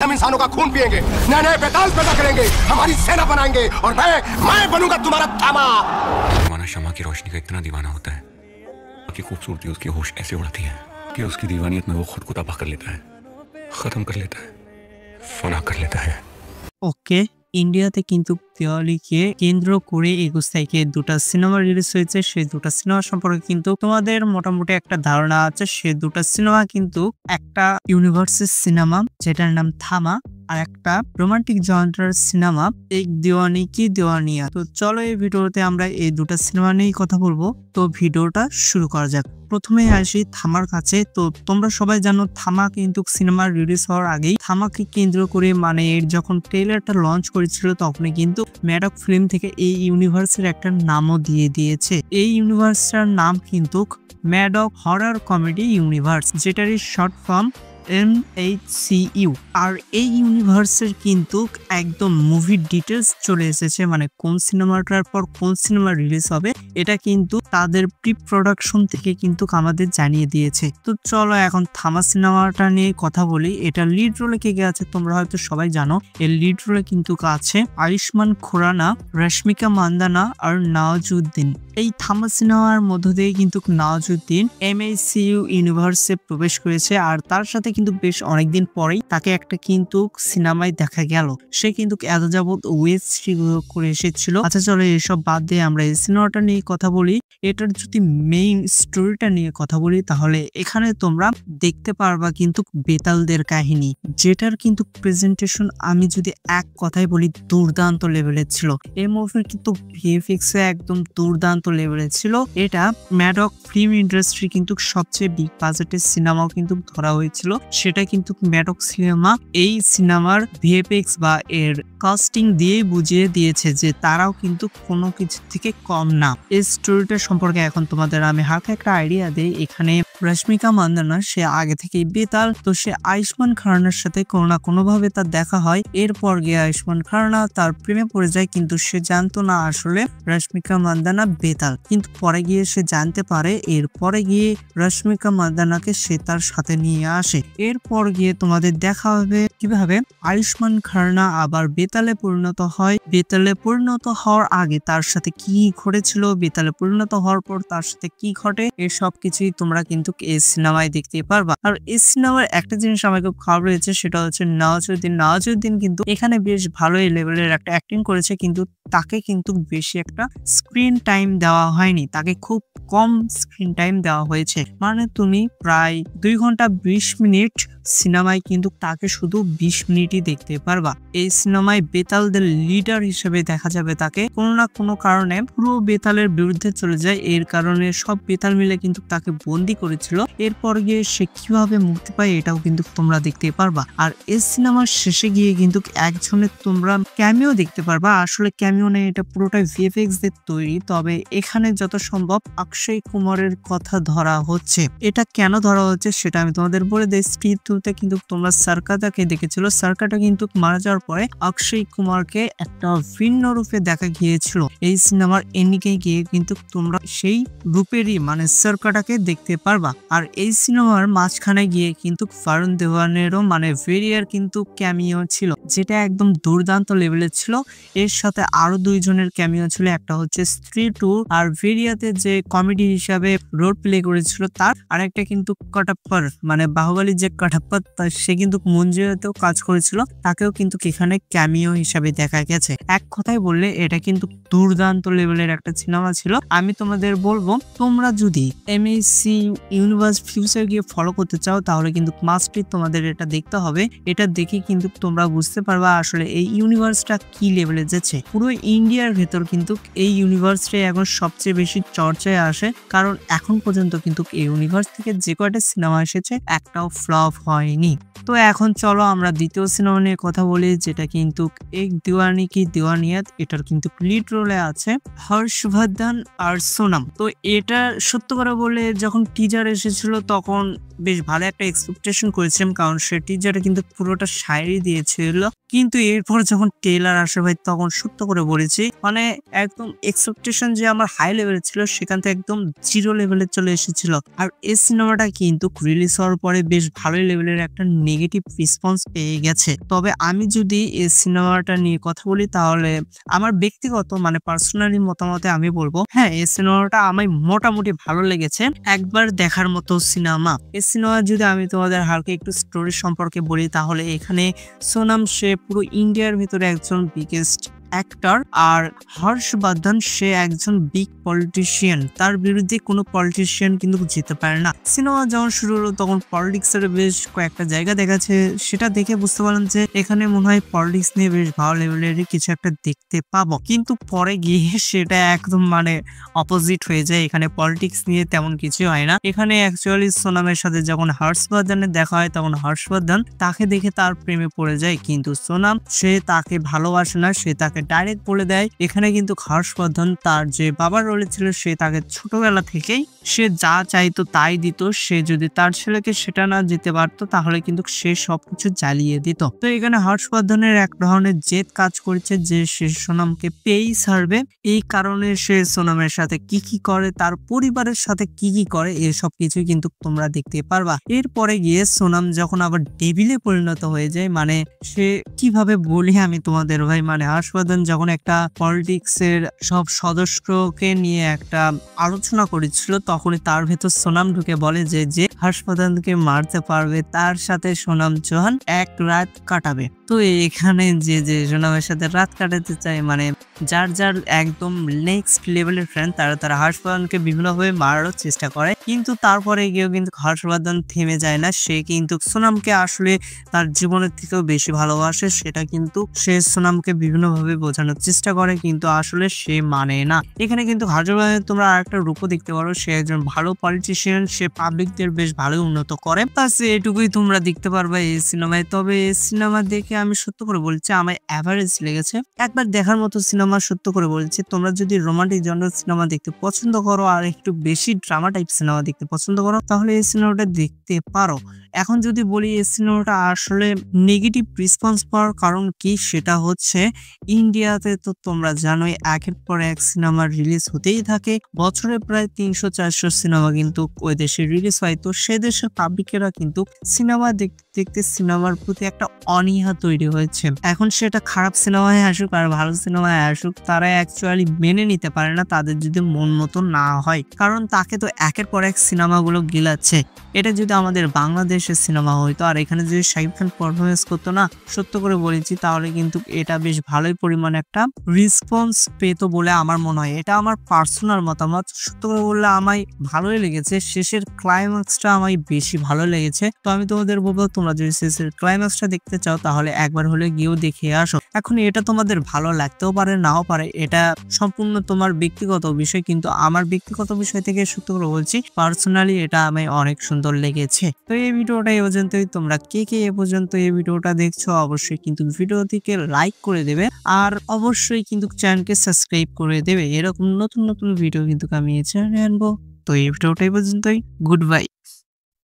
हम इंसानों का खून पिएंगे, नए नए बेताल पैदा करेंगे, हमारी सेना बनाएंगे और मैं बनूंगा तुम्हारा थामा। दीवाना शमा की रोशनी का इतना दीवाना होता है कि खूबसूरती उसकी होश ऐसे उड़ाती है कि उसकी दीवानियत में वो खुद को तबाह कर लेता है, खत्म कर लेता है, फना कर लेता है। ওকে ইন্ডিয়াতে কিন্তু দিওয়ালিকে কেন্দ্র করে ২১ তারিখে দুটো সিনেমা রিলিজ হয়েছে। সেই দুটো সিনেমা সম্পর্কে কিন্তু তোমাদের মোটামুটি একটা ধারণা আছে। সেই দুটো সিনেমা কিন্তু একটা ইউনিভার্সের সিনেমা যেটার নাম থামা, আর একটা রোমান্টিক জনরার সিনেমা এক দিওয়ানি কি দিওয়ানিয়া। তো চলো এই ভিডিওতে আমরা এই দুটো সিনেমা নিয়ে কথা বলবো। তো ভিডিওটা শুরু করা যাক। প্রথমে আসি থামার কাছে। তো তোমরা সবাই জানো থামা কিন্তু সিনেমা রিলিজ হওয়ার আগেই থামাকে কেন্দ্র করে মানে এর যখন ট্রেলারটা লঞ্চ করেছিল তখনই কিন্তু ম্যাডক ফিল্ম থেকে এই ইউনিভার্সের একটা নামও দিয়ে দিয়েছে। এই ইউনিভার্সটার নাম কিন্তু ম্যাডক হরর কমেডি ইউনিভার্স, যেটারই শর্ট ফর্ম MHCU। আর এই ইউনিভার্সের কিন্তু একদম মুভির ডিটেলস চলে এসেছে, মানে কোন সিনেমাটার পর কোন সিনেমা রিলিজ হবে এটা কিন্তু তাদের প্রি প্রোডাকশন থেকে কিন্তু আমাদের জানিয়ে দিয়েছে। তো চলো এখন থামা সিনেমাটা নিয়ে কথা বলি। এটা লিড রোলে কে কে আছে তোমরা হয়তো সবাই জানো। এর লিড রোলে কিন্তু আছে আয়ুষ্মান খুরানা, রশ্মিকা মান্দানা আর নওয়াজুদ্দিন। এই থামা সিনেমার মধ্য দিয়ে কিন্তু নওয়াজুদ্দিন MHCU ইউনিভার্সে প্রবেশ করেছে। আর তার সাথে কিন্তু বেশ অনেকদিন পরেই তাকে একটা কিন্তু সিনেমায় দেখা গেল। সে কিন্তু এত যাবৎ ওয়েব সিরিজ করে এসেছিল। আচ্ছা চলো এসব বাদ দিয়ে আমরা এই সিনেমাটা নিয়ে কথা বলি। এটার যদি মেইন স্টোরিটা নিয়ে কথা বলি তাহলে এখানে তোমরা দেখতে পারবা কিন্তু বেতালদের কাহিনী, যেটার কিন্তু প্রেজেন্টেশন আমি যদি এক কথায় বলি দুর্দান্ত লেভেলের ছিল। এই মুভির কিন্তু VFX একদম দুর্দান্ত লেভেলের ছিল। এটা ম্যাডক ফিল্ম ইন্ডাস্ট্রি কিন্তু সবচেয়ে বিগ বাজেটের সিনেমাও কিন্তু ধরা হয়েছিল। সেটা কিন্তু ম্যাডক সিনেমা এই সিনেমার VFX বা এর কাস্টিং দিয়ে বুঝিয়ে দিয়েছে যে তারাও কিন্তু কোনো কিছু থেকে কম না। এই স্টোরিটা সম্পর্কে এখন তোমাদের আমি হালকা একটা আইডিয়া দেই। এখানে রশ্মিকা মান্দানা সে আগে থেকেই বেতাল, তো সে আয়ুষ্মান খুরানার সাথে কোনো না কোনো ভাবে তার দেখা হয়। এরপর গিয়ে আয়ুষ্মান খুরানা তার প্রেমে পড়ে যায়, কিন্তু সে জানতো না আসলে রশ্মিকা মান্দানা বেতাল। কিন্তু পরে গিয়ে সে জানতে পারে। এরপরে গিয়ে রশ্মিকা মান্দানাকে সে তার সাথে নিয়ে আসে। এরপর গিয়ে তোমাদের দেখা হবে কিভাবে আয়ুষ্মান খুরানা আবার বেতালে পরিণত হয়। বেতালে পরিণত হওয়ার আগে তার সাথে কি ঘটেছিল, বেতালে পরিণত হওয়ার পর তার সাথে কি ঘটে, এই সব কিছুই তোমরা কিন্তু এই সিনেমায় দেখতে পারবা। আর এই সিনেমার একটা জিনিস আমার খুব খারাপ রয়েছে, সেটা হচ্ছে নওয়াজুদ্দিন। নওয়াজুদ্দিন কিন্তু এখানে বেশ ভালোই লেভেলের একটা অ্যাক্টিং করেছে, কিন্তু তাকে কিন্তু বেশি একটা স্ক্রিন টাইম দেওয়া হয়নি, তাকে খুব কম স্ক্রিন টাইম দেওয়া হয়েছে। মানে তুমি প্রায় 2 ঘন্টা 20 মিনিট সিনেমায় কিন্তু তাকে শুধু 20 মিনিটই দেখতে পারবা। এই সিনেমায় বেতালদের লিডার হিসেবে দেখা যাবে তাকে। কোনো না কোনো কারণে পুরো বেতালের বিরুদ্ধে চলে যায়, এর কারণে সব বেতাল মিলে কিন্তু তাকে বন্দি করেছিল। এরপর গিয়ে সে কিভাবে মুক্তি পায় এটাও কিন্তু তোমরা দেখতে পারবা। আর এই সিনেমার শেষে গিয়ে কিন্তু একজনের তোমরা ক্যামিও দেখতে পারবা। আসলে ক্যামিও নেই, এটা পুরোটাই VFX দিয়ে তৈরি। তবে এখানে যত সম্ভব অক্ষয় কুমারের কথা ধরা হচ্ছে। এটা কেন ধরা হচ্ছে সেটা আমি তোমাদের বলে দিই। স্ট্রিট টুতে কিন্তু তোমরা সার্কাদাকে দেখেছিল। সার্কাটা কিন্তু মারা যাওয়ার পরে অক্ষয় কুমারকে একটা ভিন্ন রূপে দেখা গিয়েছিল। এই সিনেমার এন্ডিংয়ে গিয়ে কিন্তু তোমরা সেই রূপেরই মানে সার্কাটাকে দেখতে পারবা। আর এই সিনেমার মাঝখানে গিয়ে কিন্তু ফারুন দেওয়ানেরও মানে ভেরিয়ার কিন্তু ক্যামিও ছিল, যেটা একদম দুর্দান্ত লেভেলের ছিল। এর সাথে আরো 2 জনের ক্যামিও ছিল, একটা হচ্ছে স্ত্রী 2 আর ভেরিয়াতে যে কমেডি হিসাবে রোল প্লে করেছিল তার, আর একটা কিন্তু কটাপ্পার মানে বাহুবলীর যে কটাপ্পার সে কিন্তু মঞ্জুরিতেও কাজ করেছিল, তাকেও কিন্তু এখানে ক্যামিও হিসাবে দেখা গেছে। এক কথায় বললে এটা কিন্তু দুর্দান্ত লেভেলের একটা সিনেমা ছিল। আমি তোমাদের বলবো তোমরা যদি MHCU ইউনিভার্স ফিউচার গিয়ে ফলো করতে চাও তাহলে কিন্তু মাস্টলি তোমাদের এটা দেখতে হবে। এটা দেখে কিন্তু তোমরা বুঝতে পারবা আসলে এই ইউনিভার্সটা কি লেভেলে যাচ্ছে। পুরো ইন্ডিয়ার ভেতর কিন্তু এই ইউনিভার্সটাই এখন সবচেয়ে বেশি চর্চায় আসে, কারণ এখন পর্যন্ত কিন্তু এই ইউনিভার্স থেকে যে কয়টা সিনেমা এসেছে একটাও ফ্লপ হয়নি। তো এখন চলো আমরা দ্বিতীয় সিনেমা নিয়ে কথা বলি, যেটা কিন্তু এক দিওয়ানি কি দিওয়ানিয়াত। এটার কিন্তু লিড রোলে আছে হর্ষবর্ধন আর সোনাম। তো এটা সত্য করে বলে যখন টিজার এসেছিল তখন বেশ ভালো একটা এক্সপেকটেশন করেছিলাম, কারণ সে টিজারে কিন্তু পুরোটা শায়রি দিয়েছিল। কিন্তু এরপর যখন ট্রেলার আসে ভাই, তখন সত্য করে বলেছি মানে একদম এক্সপেকটেশন যে আমার হাই লেভেলে ছিল সেখান থেকে একদম জিরো লেভেলে চলে এসেছিল। আর এই সিনেমাটা কিন্তু রিলিজ হওয়ার পরে বেশ ভালোই লেভেলের একটা নেগেটিভ রেসপন্স পেয়ে গেছে। তবে আমি যদি এই সিনেমাটা নিয়ে কথা বলি তাহলে আমার ব্যক্তিগত মানে পার্সোনালি মতামতে আমি বলবো হ্যাঁ, এই সিনেমাটা আমার মোটামুটি ভালো লেগেছে, একবার দেখার মতো সিনেমা। এই সিনেমা যদি আমি তোমাদের হালকা একটু স্টোরি সম্পর্কে বলি তাহলে এখানে সোনাম সে পুরো ইন্ডিয়ার ভিতরে একজন বিগেস্ট অ্যাক্টর, আর হর্ষবর্ধন সে একজন বিগ পলিটিশিয়ান। তার বিরুদ্ধে কোনো পলিটিশিয়ান কিন্তু যেতে পারে না। সিনেমা যখন শুরু হলো তখন পলিটিক্স এর বেশ কয়েকটা জায়গা দেখাচ্ছে, সেটা দেখে বুঝতে পারলাম যে এখানে মনে হয় পলিটিক্স নিয়ে বেশ ভালো লেভেলের কিছু একটা দেখতে পাবো। কিন্তু পরে গিয়ে সেটা একদম মানে অপোজিট হয়ে যায়, এখানে পলিটিক্স নিয়ে তেমন কিছু হয় না। এখানে অ্যাকচুয়ালি সোনামের সাথে যখন হর্ষবর্ধনের দেখা হয় তখন হর্ষবর্ধন তাকে দেখে তার প্রেমে পড়ে যায়, কিন্তু সোনাম সে তাকে ভালোবাসে না, সে তাকে ডাইরেক্ট বলে দেয়। এখানে কিন্তু হর্ষবর্ধন তার যে বাবার রোলে ছিল সে তাকে ছোটবেলা থেকেই সে যা চাইতো তাই দিত, সে যদি তার ছেলেকে সেটা না দিতে পারতো তাহলে কিন্তু সে সবকিছু জ্বালিয়ে দিত। তো এখানে হর্ষবর্ধনের এক ধরনের জেদ কাজ করেছে যে সে সোনামকে পেয়েই ছাড়বে। এই কারণে সে সোনামের সাথে কি কি করে, তার পরিবারের সাথে কি কি করে, এসব কিছুই কিন্তু তোমরা দেখতে পারবা। এরপরে গিয়ে সোনাম যখন আবার ডেভিলে পরিণত হয়ে যায়, মানে সে কিভাবে বলি আমি তোমাদের ভাই, মানে হর্ষবর্ধন যখন একটা পলিটিক্স এর সব সদস্যকে নিয়ে একটা আলোচনা করেছিল তখনই তার ভেতর সোনাম ঢুকে বলে যে যে হর্ষবর্ধনকে মারতে পারবে তার সাথে সোনাম চৌহান এক রাত কাটাবে। তো এখানে যে যে সোনামের সাথে রাত কাটাতে চায়, মানে যার যার একদম নেক্সট লেভেলের ফ্রেন্ড তারা হর্ষবর্ধনকে বিভিন্নভাবে মারারও চেষ্টা করে, কিন্তু তারপরে গিয়েও কিন্তু হর্ষবর্ধন থেমে যায় না। সে কিন্তু সোনামকে আসলে তার জীবনের থেকেও বেশি ভালোবাসে, সেটা কিন্তু সে সোনামকে বিভিন্নভাবে বোঝানোর চেষ্টা করে, কিন্তু আসলে সে মানে না। এখানে কিন্তু হর্ষবর্ধনের তোমরা আরেকটা রূপও দেখতে পারো, সে একজন ভালো পলিটিশিয়ান, সে পাবলিকদের বেশ ভালো উন্নত করে। তার এটুকুই তোমরা দেখতে পারবে এই সিনেমায়। তবে এই সিনেমা দেখে আমি সত্য করে বলছি আমার অ্যাভারেজ লেগেছে, একবার দেখার মতো সিনেমা। সত্য করে বলছি, তোমরা যদি রোমান্টিক জনরার সিনেমা দেখতে পছন্দ করো আর একটু বেশি ড্রামা টাইপ সিনেমা দেখতে পছন্দ করো তাহলে এই সিনেমাটা দেখতে পারো। এখন যদি বলি এই সিনেমাটা আসলে নেগেটিভ রেসপন্স পাওয়ার কারণ কি, সেটা হচ্ছে ইন্ডিয়াতে তো তোমরা জানোই একের পর এক সিনেমা রিলিজ হতেই থাকে, বছরে প্রায় 300-400 সিনেমা কিন্তু ওই দেশে রিলিজ হয়। তো সে দেশের পাবলিকেরা কিন্তু সিনেমা দেখতে দেখতে সিনেমার প্রতি একটা অনীহা তৈরি হয়েছে। এখন সেটা খারাপ সিনেমায় আসুক আর ভালো সিনেমায় আসুক, তারা অ্যাকচুয়ালি মেনে নিতে পারে না তাদের যদি মন মতো না হয়, কারণ তাকে তো একের পর এক সিনেমাগুলো গিলাচ্ছে। এটা যদি আমাদের বাংলাদেশের সিনেমা হইতো আর এখানে যদি শাকিব খান পারফরমেন্স করতো না, সত্য করে বলেছি তাহলে কিন্তু এটা বেশ ভালোই পরিমাণে একটা রেসপন্স পেতো বলে আমার মনে হয়। এটা আমার পার্সোনাল মতামত। সত্য করে বললে আমায় ভালোই লেগেছে, শেষের ক্লাইম্যাক্সটা আমায় বেশি ভালো লেগেছে। তো আমি তোমাদের বলবো তোমরা যদি শেষের ক্লাইম্যাক্সটা দেখতে চাও তাহলে একবার হলে গিয়েও দেখে আসো। এখন এটা তোমাদের ভালো লাগতেও পারে নাও পারে, এটা সম্পূর্ণ তোমার ব্যক্তিগত বিষয়, কিন্তু আমার ব্যক্তিগত বিষয় থেকে সত্য করে বলছি পার্সোনালি এটা আমায় অনেক সুন্দর লেগেছে। তো এই ভিডিওটা এই পর্যন্তই। তোমরা কে কে এ পর্যন্ত এই ভিডিওটা দেখছো অবশ্যই কিন্তু ভিডিওটিকে লাইক করে দেবে আর অবশ্যই কিন্তু চ্যানেলকে সাবস্ক্রাইব করে দেবে। এরকম নতুন নতুন ভিডিও কিন্তু আমি এই চ্যানেলে আনবো। তো এই ভিডিওটা এই পর্যন্তই। Good bye.